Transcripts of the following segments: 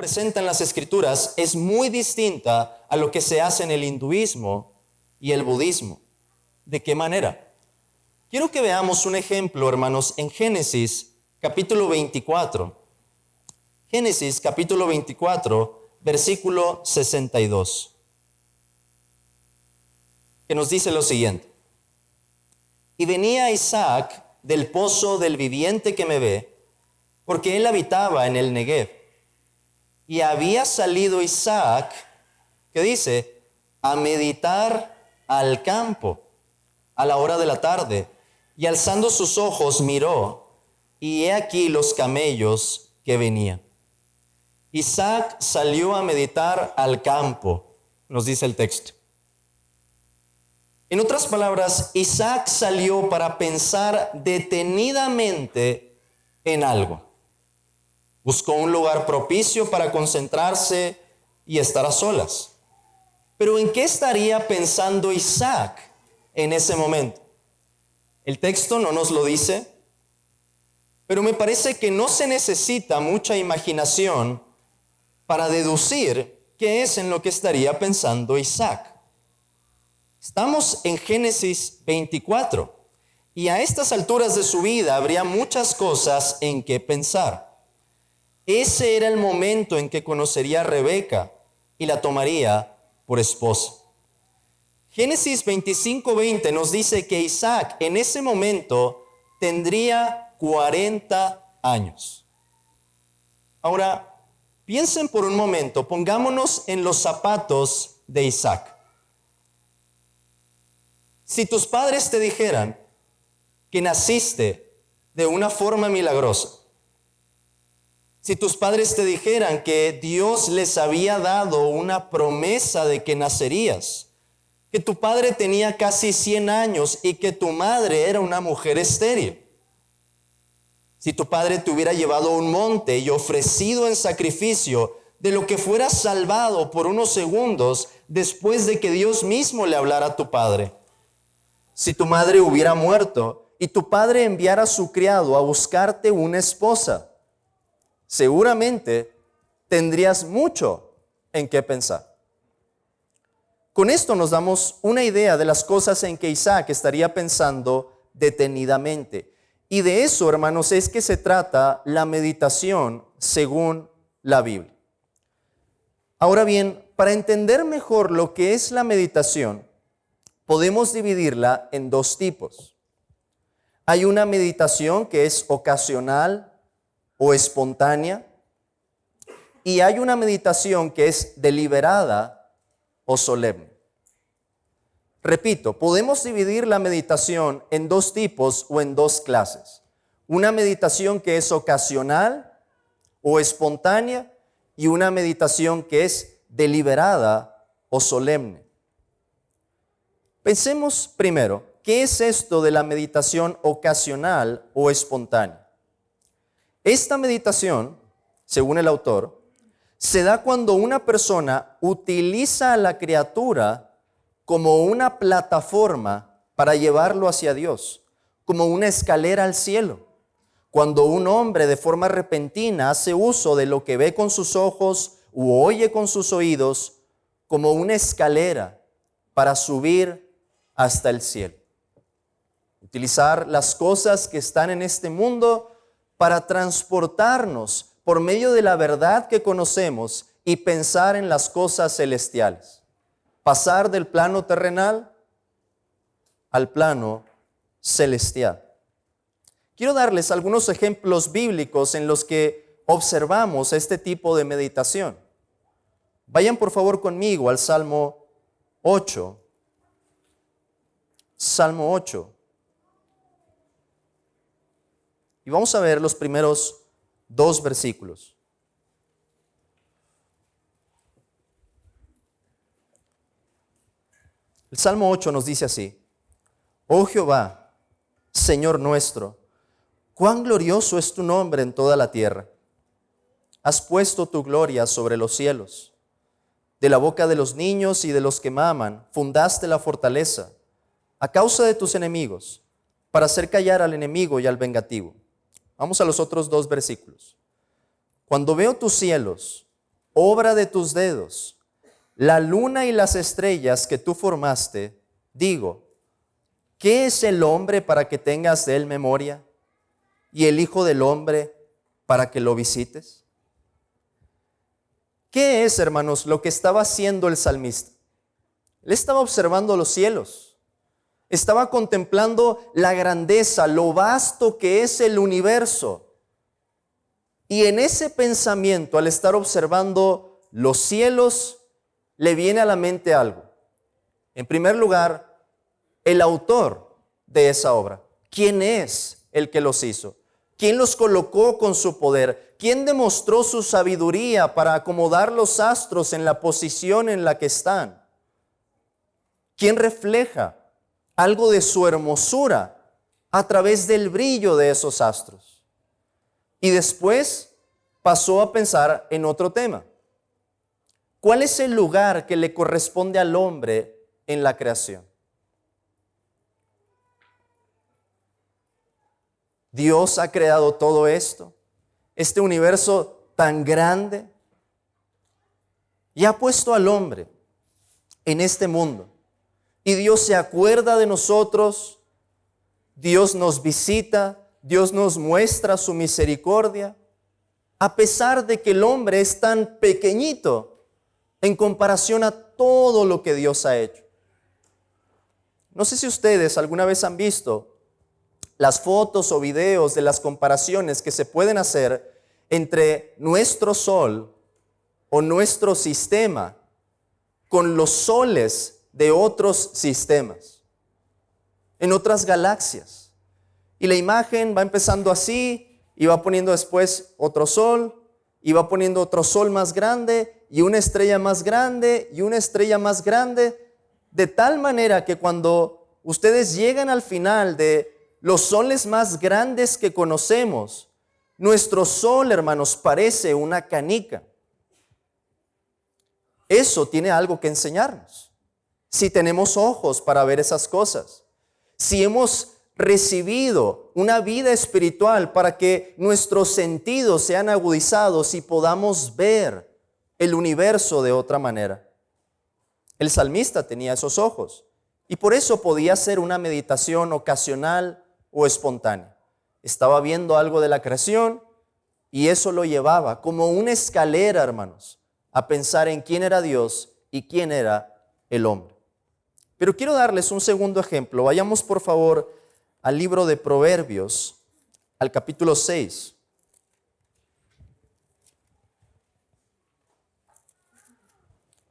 presenta en las Escrituras es muy distinta a lo que se hace en el hinduismo y el budismo. ¿De qué manera? Quiero que veamos un ejemplo, hermanos, en Génesis capítulo 24. Génesis capítulo 24, versículo 62. Que nos dice lo siguiente. Y venía Isaac del pozo del viviente que me ve, porque él habitaba en el Negev. Y había salido Isaac, que dice, a meditar al campo a la hora de la tarde. Y alzando sus ojos miró, y he aquí los camellos que venían. Isaac salió a meditar al campo, nos dice el texto. En otras palabras, Isaac salió para pensar detenidamente en algo. Buscó un lugar propicio para concentrarse y estar a solas. Pero ¿en qué estaría pensando Isaac en ese momento? El texto no nos lo dice, pero me parece que no se necesita mucha imaginación para deducir qué es en lo que estaría pensando Isaac. Estamos en Génesis 24 y a estas alturas de su vida habría muchas cosas en que pensar. Ese era el momento en que conocería a Rebeca y la tomaría por esposa. Génesis 25:20 nos dice que Isaac en ese momento tendría 40 años. Ahora, piensen por un momento, pongámonos en los zapatos de Isaac. Si tus padres te dijeran que naciste de una forma milagrosa, si tus padres te dijeran que Dios les había dado una promesa de que nacerías, que tu padre tenía casi 100 años y que tu madre era una mujer estéril, si tu padre te hubiera llevado a un monte y ofrecido en sacrificio de lo que fuera salvado por unos segundos después de que Dios mismo le hablara a tu padre, si tu madre hubiera muerto y tu padre enviara a su criado a buscarte una esposa, seguramente tendrías mucho en qué pensar. Con esto nos damos una idea de las cosas en que Isaac estaría pensando detenidamente. Y de eso, hermanos, es que se trata la meditación según la Biblia. Ahora bien, para entender mejor lo que es la meditación, podemos dividirla en dos tipos. Hay una meditación que es ocasional o espontánea, y hay una meditación que es deliberada o solemne. Repito, podemos dividir la meditación en dos tipos o en dos clases. Una meditación que es ocasional o espontánea y una meditación que es deliberada o solemne. Pensemos primero, ¿qué es esto de la meditación ocasional o espontánea? Esta meditación, según el autor, se da cuando una persona utiliza a la criatura como una plataforma para llevarlo hacia Dios, como una escalera al cielo. Cuando un hombre de forma repentina hace uso de lo que ve con sus ojos u oye con sus oídos como una escalera para subir hasta el cielo. Utilizar las cosas que están en este mundo para transportarnos por medio de la verdad que conocemos y pensar en las cosas celestiales. Pasar del plano terrenal al plano celestial. Quiero darles algunos ejemplos bíblicos en los que observamos este tipo de meditación. Vayan por favor conmigo al Salmo 8. Salmo 8. Y vamos a ver los primeros 2 versículos. El Salmo 8 nos dice así: Oh Jehová, Señor nuestro, cuán glorioso es tu nombre en toda la tierra. Has puesto tu gloria sobre los cielos. De la boca de los niños y de los que maman, fundaste la fortaleza, a causa de tus enemigos, para hacer callar al enemigo y al vengativo. Vamos a los otros 2 versículos. Cuando veo tus cielos, obra de tus dedos, la luna y las estrellas que tú formaste, digo, ¿qué es el hombre para que tengas de él memoria? ¿Y el hijo del hombre para que lo visites? ¿Qué es, hermanos, lo que estaba haciendo el salmista? Él estaba observando los cielos. Estaba contemplando la grandeza, lo vasto que es el universo. Y en ese pensamiento, al estar observando los cielos, le viene a la mente algo. En primer lugar, el autor de esa obra. ¿Quién es el que los hizo? ¿Quién los colocó con su poder? ¿Quién demostró su sabiduría para acomodar los astros en la posición en la que están? ¿Quién refleja algo de su hermosura a través del brillo de esos astros? Y después pasó a pensar en otro tema. ¿Cuál es el lugar que le corresponde al hombre en la creación? Dios ha creado todo esto, este universo tan grande, y ha puesto al hombre en este mundo. Y Dios se acuerda de nosotros, Dios nos visita, Dios nos muestra su misericordia, a pesar de que el hombre es tan pequeñito en comparación a todo lo que Dios ha hecho. No sé si ustedes alguna vez han visto las fotos o videos de las comparaciones que se pueden hacer entre nuestro sol o nuestro sistema con los soles de otros sistemas, en otras galaxias. Y la imagen va empezando así y va poniendo después otro sol y va poniendo otro sol más grande y una estrella más grande y una estrella más grande, de tal manera que cuando ustedes llegan al final de los soles más grandes que conocemos, nuestro sol, hermanos, parece una canica. Eso tiene algo que enseñarnos. Si tenemos ojos para ver esas cosas, si hemos recibido una vida espiritual para que nuestros sentidos sean agudizados y podamos ver el universo de otra manera. El salmista tenía esos ojos y por eso podía hacer una meditación ocasional o espontánea. Estaba viendo algo de la creación y eso lo llevaba como una escalera, hermanos, a pensar en quién era Dios y quién era el hombre. Pero quiero darles un segundo ejemplo. Vayamos por favor al libro de Proverbios, al capítulo 6.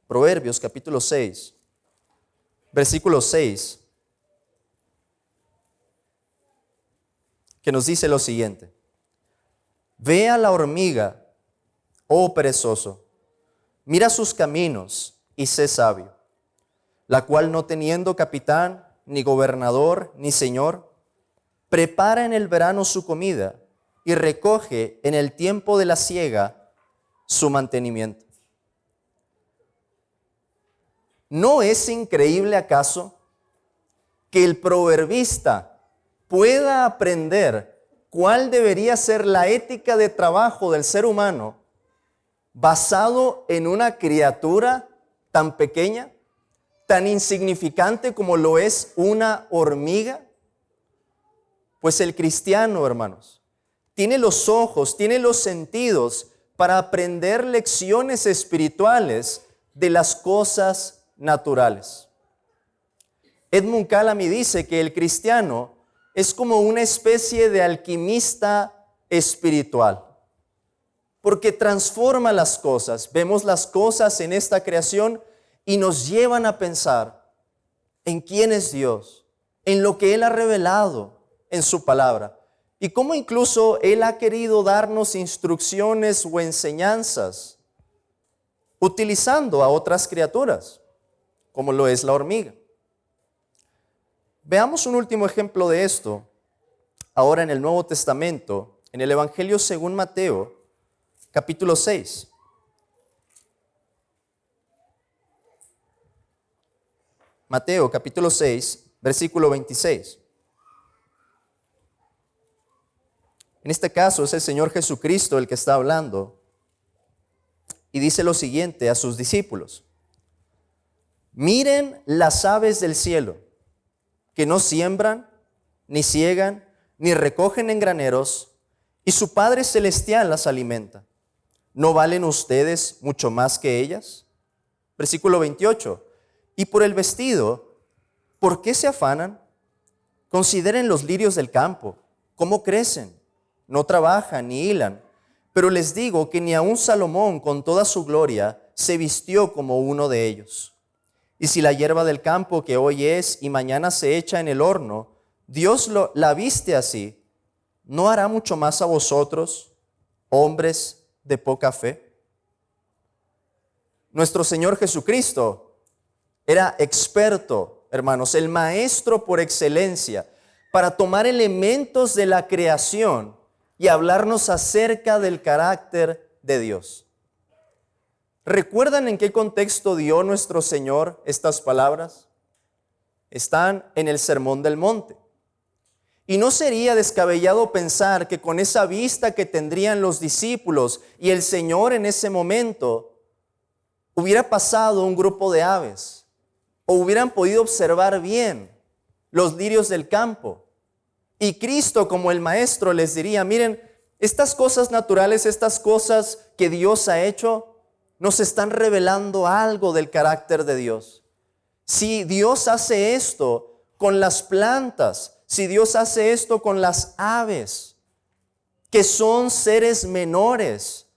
Proverbios capítulo 6, versículo 6, que nos dice lo siguiente: Ve a la hormiga, oh perezoso, mira sus caminos y sé sabio, la cual no teniendo capitán, ni gobernador, ni señor, prepara en el verano su comida y recoge en el tiempo de la siega su mantenimiento. ¿No es increíble acaso que el proverbista pueda aprender cuál debería ser la ética de trabajo del ser humano basado en una criatura tan pequeña, tan insignificante como lo es una hormiga? Pues el cristiano, hermanos, tiene los ojos, tiene los sentidos para aprender lecciones espirituales de las cosas naturales. Edmund Callamy dice que el cristiano es como una especie de alquimista espiritual, porque transforma las cosas. Vemos las cosas en esta creación y nos llevan a pensar en quién es Dios, en lo que Él ha revelado en su palabra y cómo incluso Él ha querido darnos instrucciones o enseñanzas utilizando a otras criaturas, como lo es la hormiga. Veamos un último ejemplo de esto ahora en el Nuevo Testamento, en el Evangelio según Mateo, capítulo 6. Mateo, capítulo 6, versículo 26. En este caso es el Señor Jesucristo el que está hablando. y dice lo siguiente a sus discípulos: miren las aves del cielo, que no siembran, ni ciegan, ni recogen en graneros, y su Padre Celestial las alimenta. ¿No valen ustedes mucho más que ellas? Versículo 28. Y por el vestido, ¿por qué se afanan? Consideren los lirios del campo, cómo crecen, no trabajan ni hilan. Pero les digo que ni aun Salomón con toda su gloria se vistió como uno de ellos. Y si la hierba del campo que hoy es y mañana se echa en el horno, Dios la viste así, ¿no hará mucho más a vosotros, hombres de poca fe? Nuestro Señor Jesucristo era experto, hermanos, el maestro por excelencia, para tomar elementos de la creación y hablarnos acerca del carácter de Dios. ¿Recuerdan en qué contexto dio nuestro Señor estas palabras? Están en el Sermón del Monte. Y no sería descabellado pensar que con esa vista que tendrían los discípulos y el Señor en ese momento, hubiera pasado un grupo de aves o hubieran podido observar bien los lirios del campo. Y Cristo, como el Maestro, les diría: miren, estas cosas naturales, estas cosas que Dios ha hecho, nos están revelando algo del carácter de Dios. Si Dios hace esto con las plantas, si Dios hace esto con las aves, que son seres menores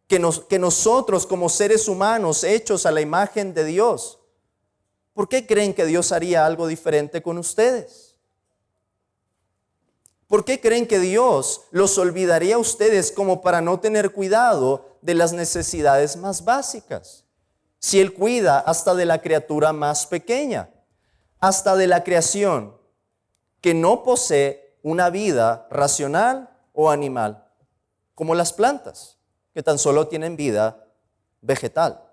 que nosotros como seres humanos hechos a la imagen de Dios, ¿por qué creen que Dios haría algo diferente con ustedes? ¿Por qué creen que Dios los olvidaría a ustedes como para no tener cuidado de las necesidades más básicas? Si Él cuida hasta de la criatura más pequeña, hasta de la creación que no posee una vida racional o animal, como las plantas, que tan solo tienen vida vegetal.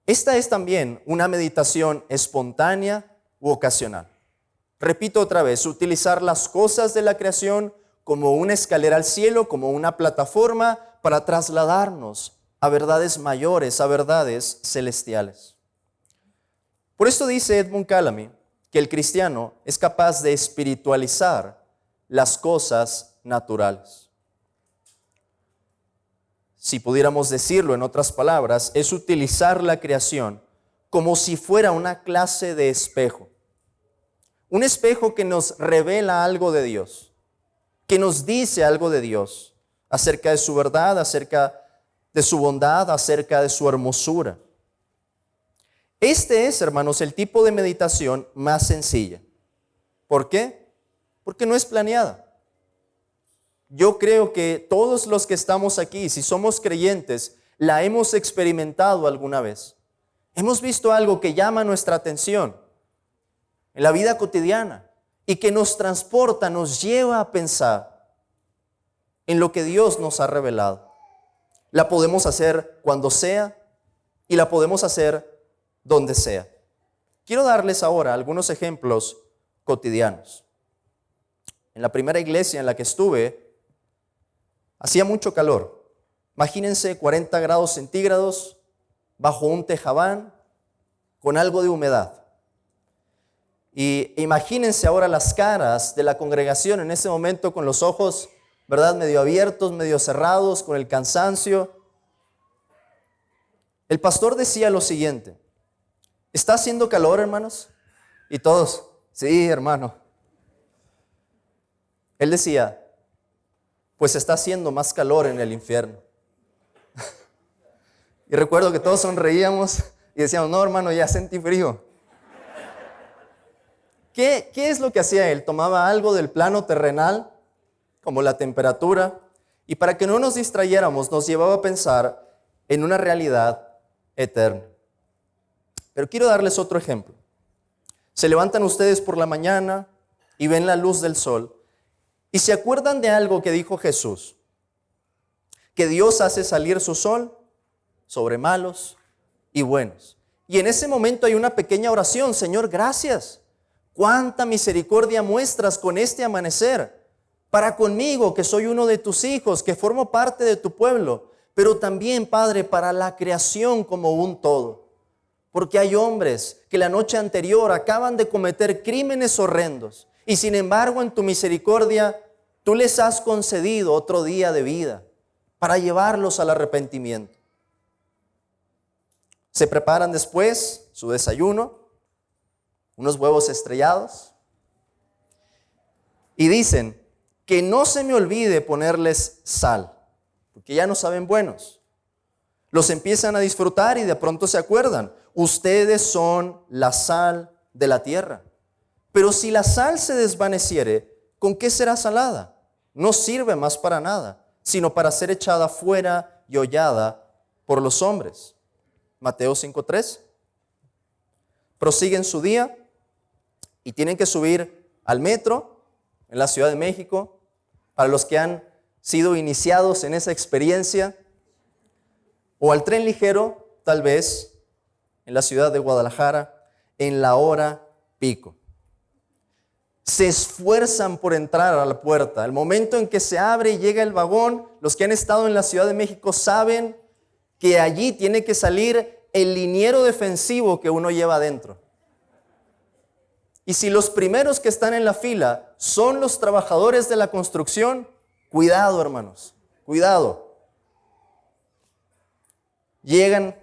Esta es también una meditación espontánea u ocasional. Repito otra vez, utilizar las cosas de la creación como una escalera al cielo, como una plataforma para trasladarnos a verdades mayores, a verdades celestiales. Por esto dice Edmund Callamy que el cristiano es capaz de espiritualizar las cosas naturales. Si pudiéramos decirlo en otras palabras, es utilizar la creación como si fuera una clase de espejo. Un espejo que nos revela algo de Dios, que nos dice algo de Dios, acerca de su verdad, acerca de su bondad, acerca de su hermosura. Este es, hermanos, el tipo de meditación más sencilla. ¿Por qué? Porque no es planeada. Yo creo que todos los que estamos aquí, si somos creyentes, la hemos experimentado alguna vez. Hemos visto algo que llama nuestra atención en la vida cotidiana y que nos transporta, nos lleva a pensar en lo que Dios nos ha revelado. La podemos hacer cuando sea y la podemos hacer donde sea. Quiero darles ahora algunos ejemplos cotidianos. En la primera iglesia en la que estuve, hacía mucho calor. Imagínense 40 grados centígrados bajo un tejabán con algo de humedad. Y imagínense ahora las caras de la congregación en ese momento con los ojos, ¿verdad?, medio abiertos, medio cerrados, con el cansancio. El pastor decía lo siguiente: ¿está haciendo calor, hermanos? Y todos, sí, hermano. Él decía: pues está haciendo más calor en el infierno. Y recuerdo que todos sonreíamos y decíamos: no, hermano, ya sentí frío. ¿Qué es lo que hacía él? Tomaba algo del plano terrenal, como la temperatura, y para que no nos distrayéramos, nos llevaba a pensar en una realidad eterna. Pero quiero darles otro ejemplo. Se levantan ustedes por la mañana y ven la luz del sol y se acuerdan de algo que dijo Jesús, que Dios hace salir su sol sobre malos y buenos. Y en ese momento hay una pequeña oración: Señor, gracias. Cuánta misericordia muestras con este amanecer para conmigo, que soy uno de tus hijos, que formo parte de tu pueblo. pero también, Padre, para la creación como un todo. Porque hay hombres que la noche anterior acaban de cometer crímenes horrendos y sin embargo en tu misericordia tú les has concedido otro día de vida para llevarlos al arrepentimiento. Se preparan después su desayuno, unos huevos estrellados, y dicen que no se me olvide ponerles sal, porque ya no saben buenos. Los empiezan a disfrutar y de pronto se acuerdan, ustedes son la sal de la tierra. Pero si la sal se desvaneciere, ¿con qué será salada? No sirve más para nada, sino para ser echada fuera y hollada por los hombres. Mateo 5:3. Prosiguen su día y tienen que subir al metro en la Ciudad de México. Para los que han sido iniciados en esa experiencia, o al tren ligero, tal vez, en la ciudad de Guadalajara, en la hora pico. Se esfuerzan por entrar a la puerta. El momento en que se abre y llega el vagón, los que han estado en la Ciudad de México saben que allí tiene que salir el liniero defensivo que uno lleva adentro. Y si los primeros que están en la fila son los trabajadores de la construcción, cuidado, hermanos, cuidado. Llegan,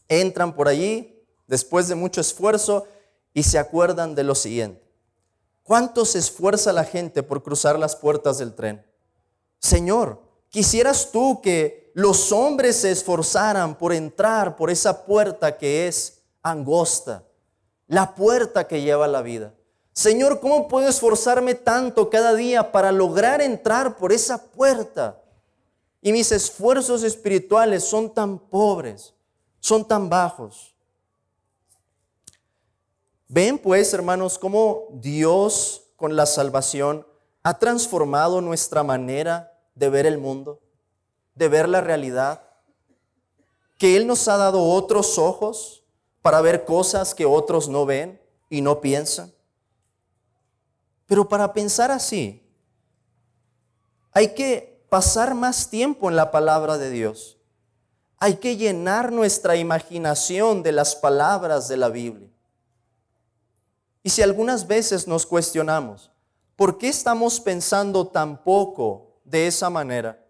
entran por allí después de mucho esfuerzo y se acuerdan de lo siguiente. ¿Cuánto se esfuerza la gente por cruzar las puertas del tren? Señor, ¿quisieras tú que los hombres se esforzaran por entrar por esa puerta que es angosta? La puerta que lleva a la vida. Señor, ¿cómo puedo esforzarme tanto cada día para lograr entrar por esa puerta? Y mis esfuerzos espirituales son tan pobres, son tan bajos. Ven pues, hermanos, cómo Dios con la salvación ha transformado nuestra manera de ver el mundo, de ver la realidad. Que Él nos ha dado otros ojos para ver cosas que otros no ven y no piensan. Pero para pensar así, hay que pasar más tiempo en la palabra de Dios. Hay que llenar nuestra imaginación de las palabras de la Biblia. Y si algunas veces nos cuestionamos, ¿por qué estamos pensando tan poco de esa manera?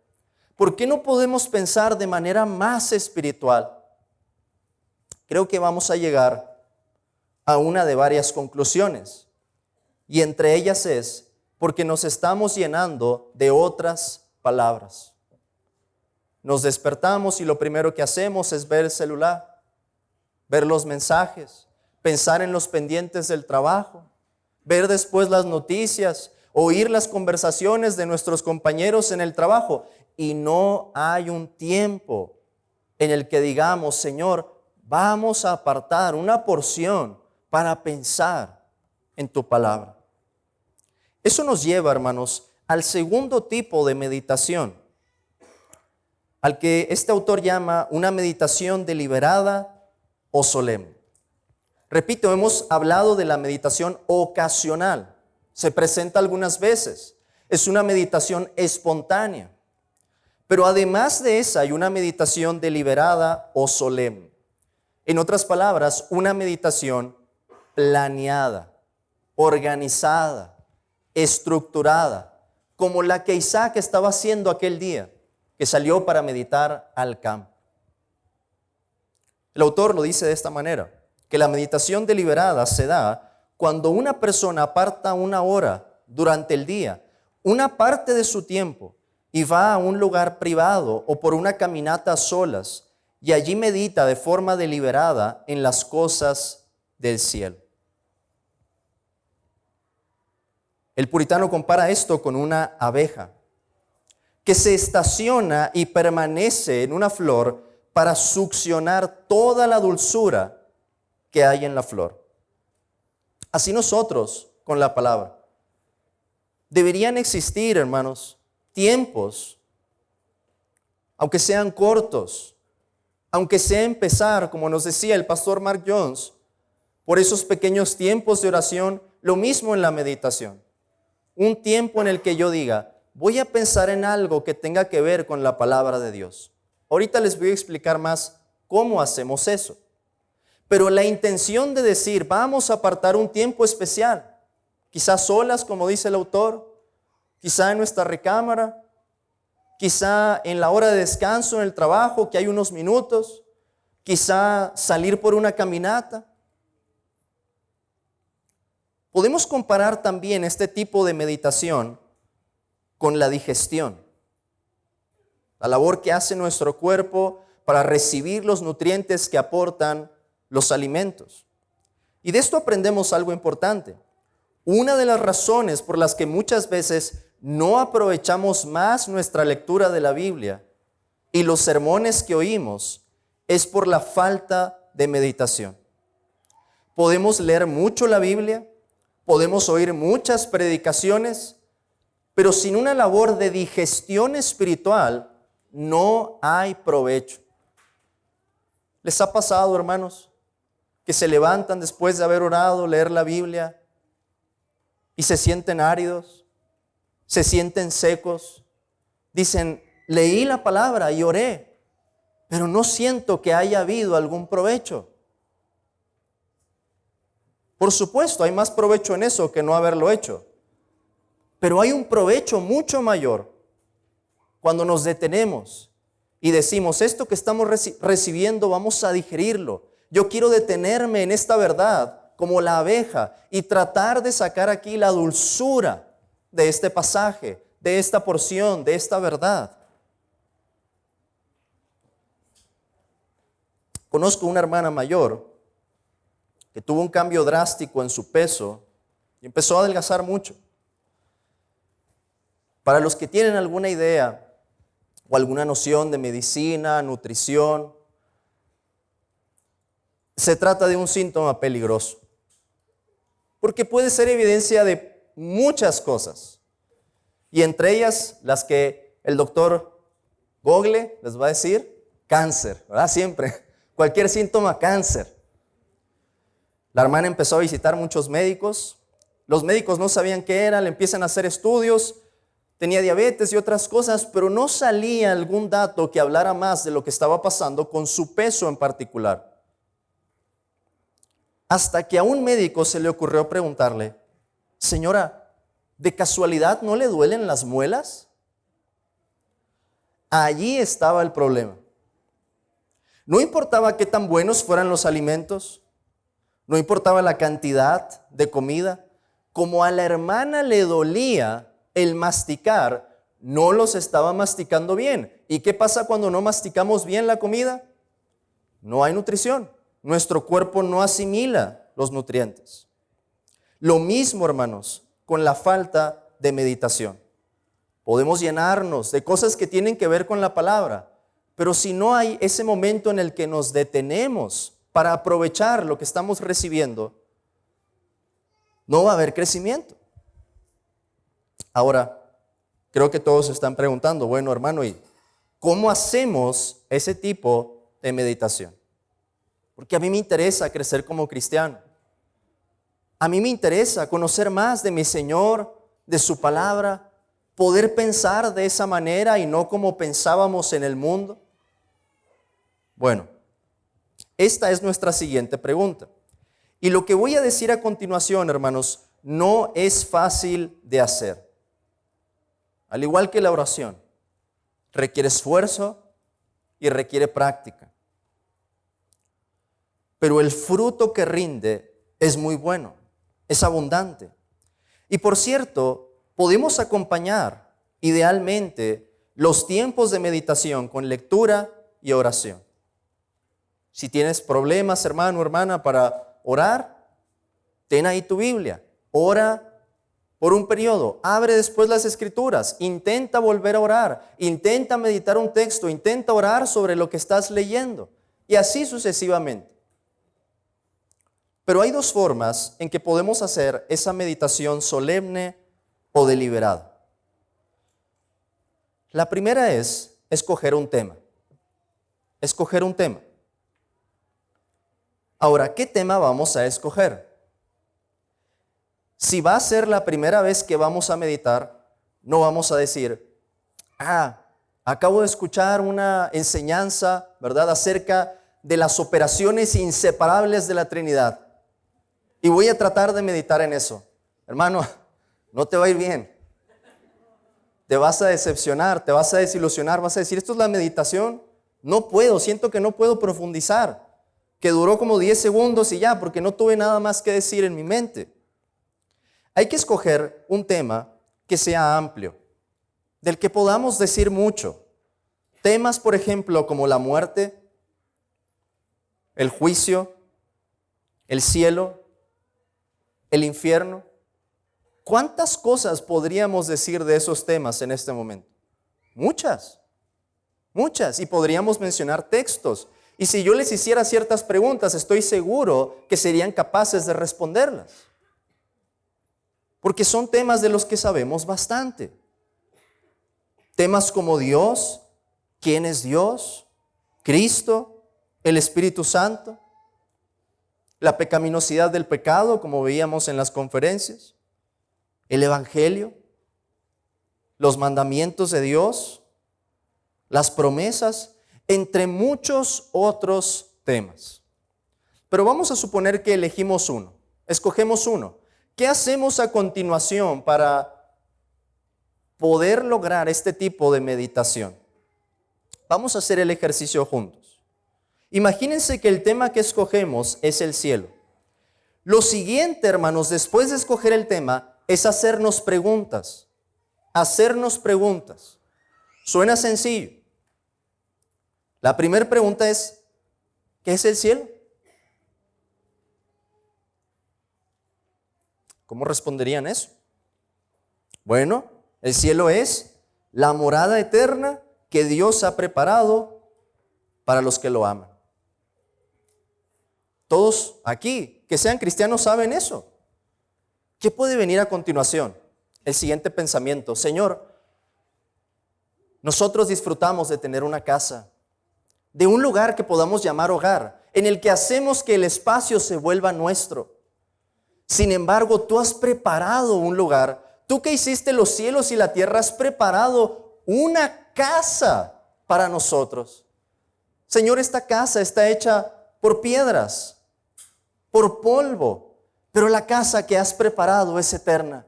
¿Por qué no podemos pensar de manera más espiritual? Creo que vamos a llegar a una de varias conclusiones. Y entre ellas es porque nos estamos llenando de otras palabras. Nos despertamos y lo primero que hacemos es ver el celular, ver los mensajes, pensar en los pendientes del trabajo, ver después las noticias, oír las conversaciones de nuestros compañeros en el trabajo. Y no hay un tiempo en el que digamos, Señor, vamos a apartar una porción para pensar en tu palabra. Eso nos lleva, hermanos, al segundo tipo de meditación, al que este autor llama una meditación deliberada o solemne. Repito, hemos hablado de la meditación ocasional. Se presenta algunas veces. Es una meditación espontánea. Pero además de esa hay una meditación deliberada o solemne. En otras palabras, una meditación planeada, organizada, estructurada, como la que Isaac estaba haciendo aquel día, que salió para meditar al campo. El autor lo dice de esta manera, que la meditación deliberada se da cuando una persona aparta una hora durante el día, una parte de su tiempo, y va a un lugar privado o por una caminata a solas, y allí medita de forma deliberada en las cosas del cielo. El puritano compara esto con una abeja que se estaciona y permanece en una flor para succionar toda la dulzura que hay en la flor. Así nosotros con la palabra. Deberían existir, hermanos, tiempos, aunque sean cortos, aunque sea empezar, como nos decía el pastor Mark Jones, por esos pequeños tiempos de oración, lo mismo en la meditación. Un tiempo en el que yo diga, voy a pensar en algo que tenga que ver con la palabra de Dios. Ahorita les voy a explicar más cómo hacemos eso. Pero la intención de decir, vamos a apartar un tiempo especial, quizás solas, como dice el autor, quizá en nuestra recámara, quizá en la hora de descanso en el trabajo, que hay unos minutos, quizá salir por una caminata. Podemos comparar también este tipo de meditación con la digestión, la labor que hace nuestro cuerpo para recibir los nutrientes que aportan los alimentos. Y de esto aprendemos algo importante. Una de las razones por las que muchas veces no aprovechamos más nuestra lectura de la Biblia y los sermones que oímos es por la falta de meditación. Podemos leer mucho la Biblia, podemos oír muchas predicaciones, pero sin una labor de digestión espiritual no hay provecho. ¿Les ha pasado, hermanos, que se levantan después de haber orado, leer la Biblia y se sienten áridos, se sienten secos? Dicen, leí la palabra y oré, pero no siento que haya habido algún provecho. Por supuesto, hay más provecho en eso que no haberlo hecho. Pero hay un provecho mucho mayor cuando nos detenemos y decimos, esto que estamos recibiendo vamos a digerirlo. Yo quiero detenerme en esta verdad como la abeja y tratar de sacar aquí la dulzura de este pasaje, de esta porción, de esta verdad. Conozco una hermana mayor que tuvo un cambio drástico en su peso y empezó a adelgazar mucho. Para los que tienen alguna idea o alguna noción de medicina, nutrición, se trata de un síntoma peligroso, porque puede ser evidencia de muchas cosas, y entre ellas las que el doctor Google les va a decir, cáncer, ¿verdad? Siempre, cualquier síntoma, cáncer. La hermana empezó a visitar muchos médicos, los médicos no sabían qué era, le empiezan a hacer estudios, tenía diabetes y otras cosas, pero no salía algún dato que hablara más de lo que estaba pasando con su peso en particular. Hasta que a un médico se le ocurrió preguntarle, señora, ¿de casualidad no le duelen las muelas? Allí estaba el problema. No importaba qué tan buenos fueran los alimentos, no importaba la cantidad de comida, como a la hermana le dolía el masticar, no los estaba masticando bien. ¿Y qué pasa cuando no masticamos bien la comida? No hay nutrición. Nuestro cuerpo no asimila los nutrientes. Lo mismo, hermanos, con la falta de meditación. Podemos llenarnos de cosas que tienen que ver con la palabra, pero si no hay ese momento en el que nos detenemos para aprovechar lo que estamos recibiendo, no va a haber crecimiento. Ahora, creo que todos se están preguntando, bueno, hermano, ¿y cómo hacemos ese tipo de meditación? Porque a mí me interesa crecer como cristiano. A mí me interesa conocer más de mi Señor, de su palabra, poder pensar de esa manera y no como pensábamos en el mundo. Bueno, esta es nuestra siguiente pregunta. Y lo que voy a decir a continuación, hermanos, no es fácil de hacer. Al igual que la oración, requiere esfuerzo y requiere práctica. Pero el fruto que rinde es muy bueno, es abundante. Y por cierto, podemos acompañar idealmente los tiempos de meditación con lectura y oración. Si tienes problemas, hermano, hermana, para orar, ten ahí tu Biblia, ora por un periodo, abre después las Escrituras, intenta volver a orar, intenta meditar un texto, intenta orar sobre lo que estás leyendo y así sucesivamente. Pero hay dos formas en que podemos hacer esa meditación solemne o deliberada. La primera es escoger un tema. Escoger un tema. Ahora, ¿qué tema vamos a escoger? Si va a ser la primera vez que vamos a meditar, No vamos a decir, acabo de escuchar una enseñanza, ¿verdad?, acerca de las operaciones inseparables de la Trinidad. Y voy a tratar de meditar en eso. Hermano, no te va a ir bien. Te vas a decepcionar, te vas a desilusionar, vas a decir, ¿esto es la meditación? No puedo, siento que no puedo profundizar. Que duró como 10 segundos y ya, porque no tuve nada más que decir en mi mente. Hay que escoger un tema que sea amplio, del que podamos decir mucho. Temas, por ejemplo, como la muerte, el juicio, el cielo, el infierno. ¿Cuántas cosas podríamos decir de esos temas en este momento? Muchas, y podríamos mencionar textos. Y si yo les hiciera ciertas preguntas, estoy seguro que serían capaces de responderlas. Porque son temas de los que sabemos bastante. Temas como Dios, ¿quién es Dios? Cristo, el Espíritu Santo, la pecaminosidad del pecado, como veíamos en las conferencias, el Evangelio, los mandamientos de Dios, las promesas, entre muchos otros temas. Pero vamos a suponer que elegimos uno, escogemos uno. ¿Qué hacemos a continuación para poder lograr este tipo de meditación? Vamos a hacer el ejercicio juntos. Imagínense que el tema que escogemos es el cielo. Lo siguiente, hermanos, después de escoger el tema, es hacernos preguntas. Suena sencillo. La primera pregunta es, ¿qué es el cielo? ¿Cómo responderían eso? Bueno, el cielo es la morada eterna que Dios ha preparado para los que lo aman. Todos aquí, que sean cristianos, saben eso. ¿Qué puede venir a continuación? El siguiente pensamiento: Señor, nosotros disfrutamos de tener una casa, de un lugar que podamos llamar hogar, en el que hacemos que el espacio se vuelva nuestro. Sin embargo, tú has preparado un lugar. Tú que hiciste los cielos y la tierra, has preparado una casa para nosotros. Señor, esta casa está hecha por piedras, por polvo, pero la casa que has preparado es eterna.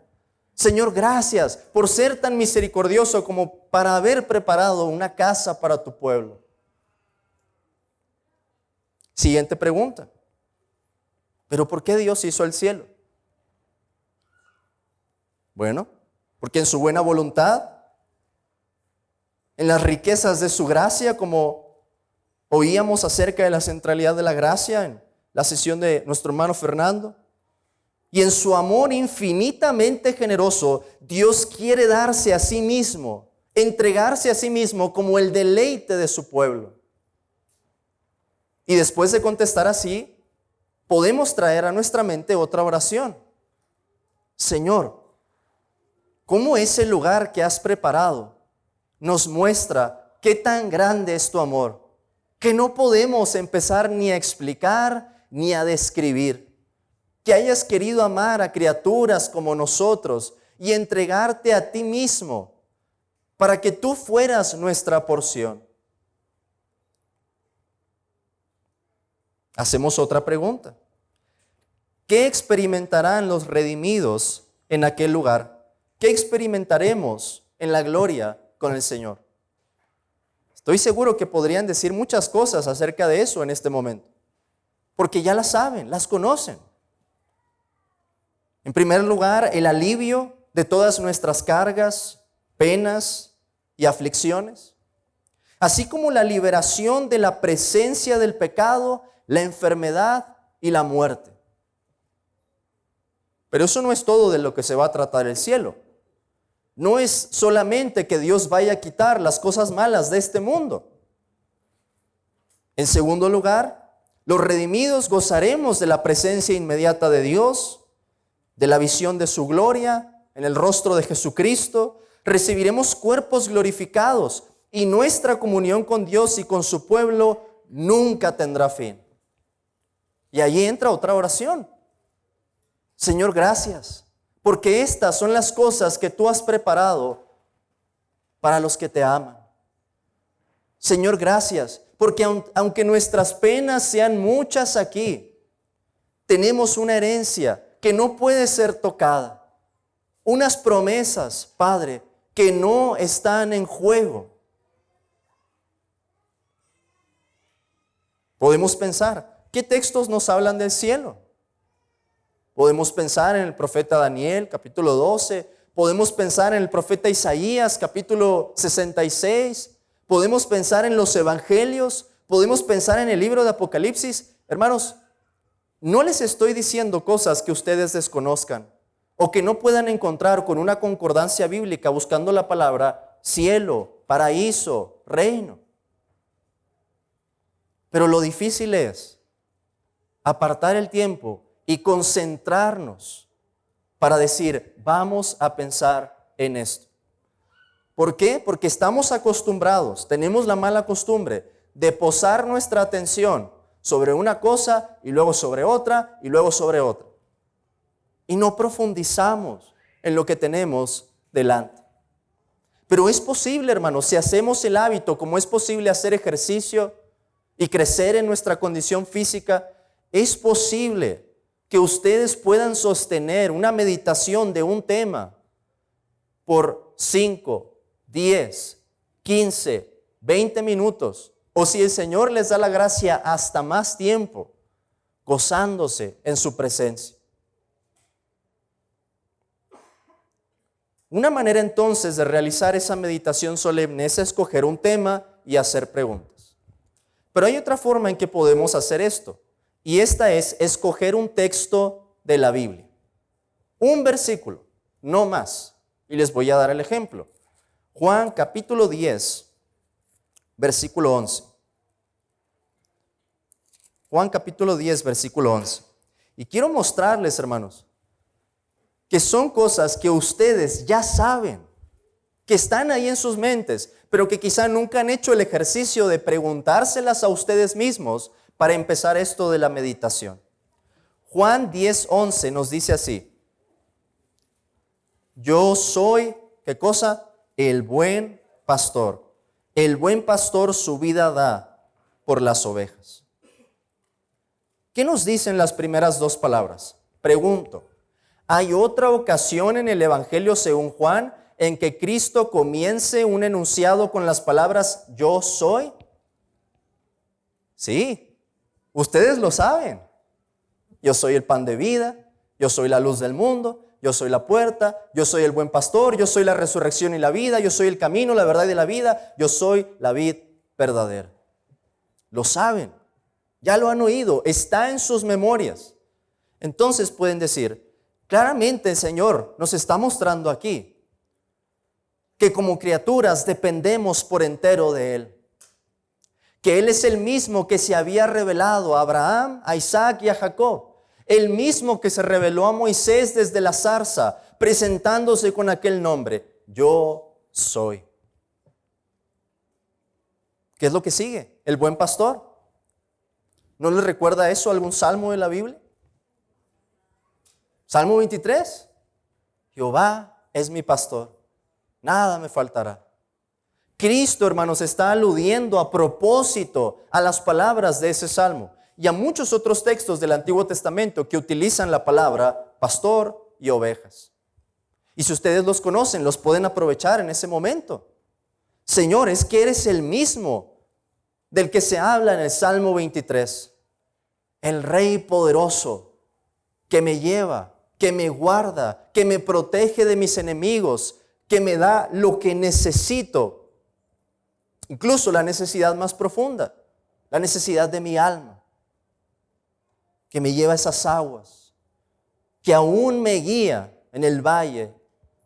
Señor, gracias por ser tan misericordioso como para haber preparado una casa para tu pueblo. Siguiente pregunta: ¿pero por qué Dios hizo el cielo? Bueno, porque en su buena voluntad, en las riquezas de su gracia, como oíamos acerca de la centralidad de la gracia en la sesión de nuestro hermano Fernando, y en su amor infinitamente generoso, Dios quiere darse a sí mismo, entregarse a sí mismo como el deleite de su pueblo. Y después de contestar así, podemos traer a nuestra mente otra oración. Señor, ¿cómo ese lugar que has preparado nos muestra qué tan grande es tu amor, que no podemos empezar ni a explicar ni a describir? Que hayas querido amar a criaturas como nosotros y entregarte a ti mismo para que tú fueras nuestra porción. Hacemos otra pregunta: ¿qué experimentarán los redimidos en aquel lugar? ¿Qué experimentaremos en la gloria con el Señor? Estoy seguro que podrían decir muchas cosas acerca de eso en este momento, porque ya las saben, las conocen. En primer lugar, el alivio de todas nuestras cargas, penas y aflicciones, así como la liberación de la presencia del pecado, la enfermedad y la muerte. Pero eso no es todo de lo que se va a tratar el cielo. No es solamente que Dios vaya a quitar las cosas malas de este mundo. En segundo lugar, los redimidos gozaremos de la presencia inmediata de Dios, de la visión de su gloria en el rostro de Jesucristo. Recibiremos cuerpos glorificados y nuestra comunión con Dios y con su pueblo nunca tendrá fin. Y allí entra otra oración. Señor, gracias, porque estas son las cosas que tú has preparado para los que te aman. Señor, gracias, porque aunque nuestras penas sean muchas aquí, tenemos una herencia que no puede ser tocada. Unas promesas, Padre, que no están en juego. Podemos pensar, ¿qué textos nos hablan del cielo? Podemos pensar en el profeta Daniel, capítulo 12. Podemos pensar en el profeta Isaías, capítulo 66. Podemos pensar en los evangelios. Podemos pensar en el libro de Apocalipsis. Hermanos, no les estoy diciendo cosas que ustedes desconozcan o que no puedan encontrar con una concordancia bíblica buscando la palabra cielo, paraíso, reino. Pero lo difícil es apartar el tiempo y concentrarnos para decir, vamos a pensar en esto. ¿Por qué? Porque estamos acostumbrados, tenemos la mala costumbre de posar nuestra atención sobre una cosa y luego sobre otra y luego sobre otra. Y no profundizamos en lo que tenemos delante. Pero es posible, hermanos, si hacemos el hábito, como es posible hacer ejercicio y crecer en nuestra condición física, es posible que ustedes puedan sostener una meditación de un tema por 5, 10, 15, 20 minutos, o si el Señor les da la gracia, hasta más tiempo, gozándose en su presencia. Una manera entonces de realizar esa meditación solemne es escoger un tema y hacer preguntas. Pero hay otra forma en que podemos hacer esto, y esta es escoger un texto de la Biblia. Un versículo, no más. Y les voy a dar el ejemplo. Juan capítulo 10, versículo 11. Juan capítulo 10, versículo 11. Y quiero mostrarles, hermanos, que son cosas que ustedes ya saben, que están ahí en sus mentes, pero que quizá nunca han hecho el ejercicio de preguntárselas a ustedes mismos para empezar esto de la meditación. Juan 10:11 nos dice así: yo soy, ¿qué cosa? El buen pastor. El buen pastor su vida da por las ovejas. ¿Qué nos dicen las primeras dos palabras? Pregunto, ¿hay otra ocasión en el Evangelio según Juan en que Cristo comience un enunciado con las palabras yo soy? Sí. Ustedes lo saben. Yo soy el pan de vida, yo soy la luz del mundo, yo soy la puerta, yo soy el buen pastor, yo soy la resurrección y la vida, yo soy el camino, la verdad y la vida, yo soy la vid verdadera. Lo saben, ya lo han oído, está en sus memorias. Entonces pueden decir, claramente el Señor nos está mostrando aquí que como criaturas dependemos por entero de Él. Que Él es el mismo que se había revelado a Abraham, a Isaac y a Jacob. El mismo que se reveló a Moisés desde la zarza, presentándose con aquel nombre, yo soy. ¿Qué es lo que sigue? El buen pastor. ¿No les recuerda eso algún salmo de la Biblia? Salmo 23. Jehová es mi pastor, nada me faltará. Cristo, hermanos, está aludiendo a propósito a las palabras de ese salmo y a muchos otros textos del Antiguo Testamento que utilizan la palabra pastor y ovejas. Y si ustedes los conocen, los pueden aprovechar en ese momento. Señor, es que eres el mismo del que se habla en el Salmo 23. El Rey poderoso que me lleva, que me guarda, que me protege de mis enemigos, que me da lo que necesito. Incluso la necesidad más profunda, la necesidad de mi alma, que me lleva a esas aguas, que aún me guía en el valle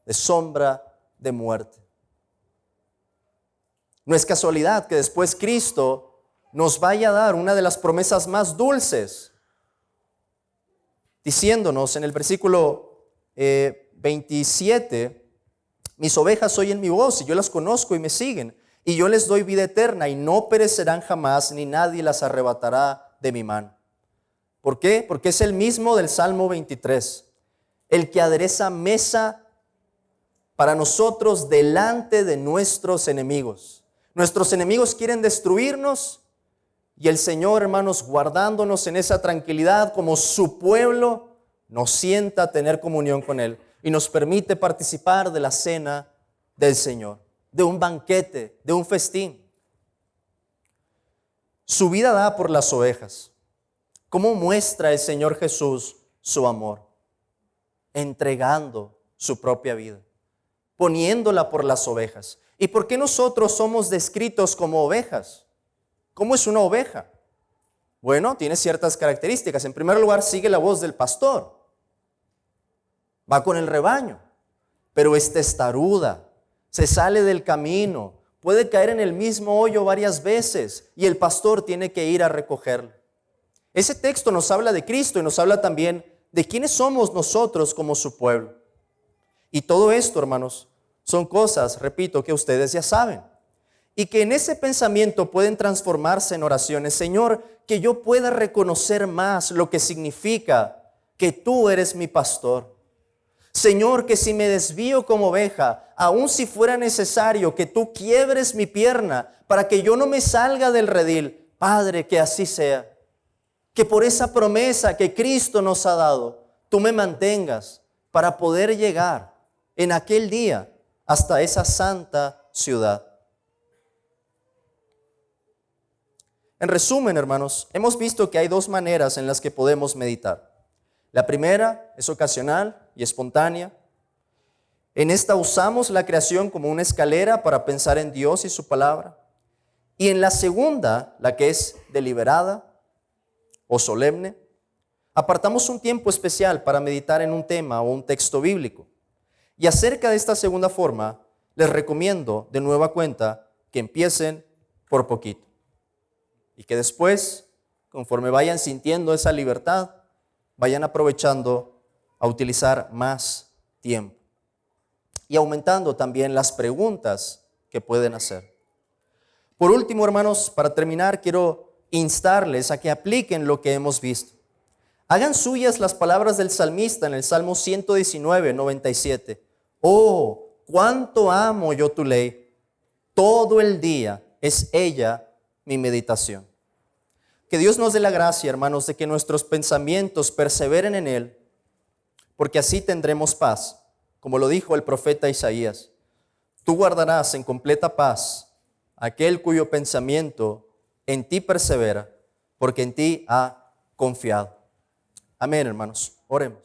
de sombra de muerte. No es casualidad que después Cristo nos vaya a dar una de las promesas más dulces, diciéndonos en el versículo 27, mis ovejas oyen mi voz y yo las conozco y me siguen. Y yo les doy vida eterna y no perecerán jamás, ni nadie las arrebatará de mi mano. ¿Por qué? Porque es el mismo del Salmo 23. El que adereza mesa para nosotros delante de nuestros enemigos. Nuestros enemigos quieren destruirnos y el Señor, hermanos, guardándonos en esa tranquilidad como su pueblo, nos sienta a tener comunión con Él y nos permite participar de la cena del Señor, de un banquete, de un festín. Su vida da por las ovejas. ¿Cómo muestra el Señor Jesús su amor? Entregando su propia vida, poniéndola por las ovejas. ¿Y por qué nosotros somos descritos como ovejas? ¿Cómo es una oveja? Bueno, tiene ciertas características. En primer lugar, sigue la voz del pastor. Va con el rebaño, pero es testaruda, se sale del camino, puede caer en el mismo hoyo varias veces y el pastor tiene que ir a recogerla. Ese texto nos habla de Cristo y nos habla también de quiénes somos nosotros como su pueblo. Y todo esto, hermanos, son cosas, repito, que ustedes ya saben. Y que en ese pensamiento pueden transformarse en oraciones. Señor, que yo pueda reconocer más lo que significa que tú eres mi pastor. Señor, que si me desvío como oveja, aun si fuera necesario que tú quiebres mi pierna para que yo no me salga del redil, Padre, que así sea. Que por esa promesa que Cristo nos ha dado, tú me mantengas para poder llegar en aquel día hasta esa santa ciudad. En resumen, hermanos, hemos visto que hay dos maneras en las que podemos meditar. La primera es ocasional y espontánea. En esta usamos la creación como una escalera para pensar en Dios y su palabra. Y en la segunda, la que es deliberada o solemne, apartamos un tiempo especial para meditar en un tema o un texto bíblico. Y acerca de esta segunda forma, les recomiendo de nueva cuenta que empiecen por poquito. Y que después, conforme vayan sintiendo esa libertad, vayan aprovechando a utilizar más tiempo. Y aumentando también las preguntas que pueden hacer. Por último, hermanos, para terminar, quiero instarles a que apliquen lo que hemos visto. Hagan suyas las palabras del salmista en el Salmo 119, 97. Oh, cuánto amo yo tu ley. Todo el día es ella mi meditación. Que Dios nos dé la gracia, hermanos, de que nuestros pensamientos perseveren en Él, porque así tendremos paz. Como lo dijo el profeta Isaías, tú guardarás en completa paz aquel cuyo pensamiento en ti persevera, porque en ti ha confiado. Amén, hermanos. Oremos.